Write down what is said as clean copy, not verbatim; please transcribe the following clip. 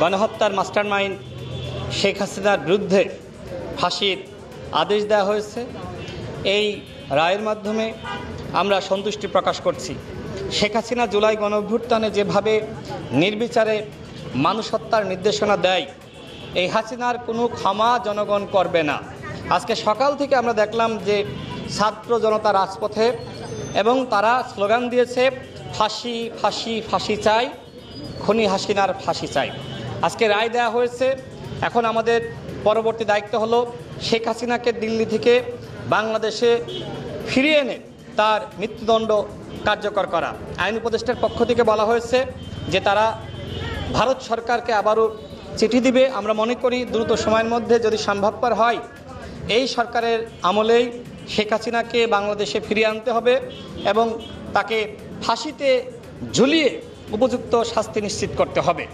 গণহত্যার মাস্টারমাইন্ড শেখ হাসিনার বিরুদ্ধে ফাঁসির আদেশ দেওয়া হয়েছে। এই রায়ের মাধ্যমে আমরা সন্তুষ্টি প্রকাশ করছি। শেখ হাসিনা জুলাই গণঅভ্যুত্থানে যেভাবে নির্বিচারে মানুষ হত্যার নির্দেশনা দেয়, এই হাসিনার কোনো ক্ষমা জনগণ করবে না। আজকে সকাল থেকে আমরা দেখলাম যে ছাত্র জনতা রাজপথে, এবং তারা স্লোগান দিয়েছে ফাঁসি ফাঁসি ফাঁসি চাই, খুনি হাসিনার ফাঁসি চাই। আজকে রায় দেওয়া হয়েছে। এখন আমাদের পরবর্তী দায়িত্ব হলো শেখ হাসিনাকে দিল্লি থেকে বাংলাদেশে ফিরিয়ে এনে তার মৃত্যুদণ্ড কার্যকর করা। আইন উপদেষ্টার পক্ষ থেকে বলা হয়েছে যে তারা ভারত সরকারকে আবারও চিঠি দিবে। আমরা মনে করি দ্রুত সময়ের মধ্যে যদি সম্ভবপর হয়, এই সরকারের আমলেই শেখ হাসিনাকে বাংলাদেশে ফিরিয়ে আনতে হবে এবং তাকে ফাঁসিতে ঝুলিয়ে উপযুক্ত শাস্তি নিশ্চিত করতে হবে।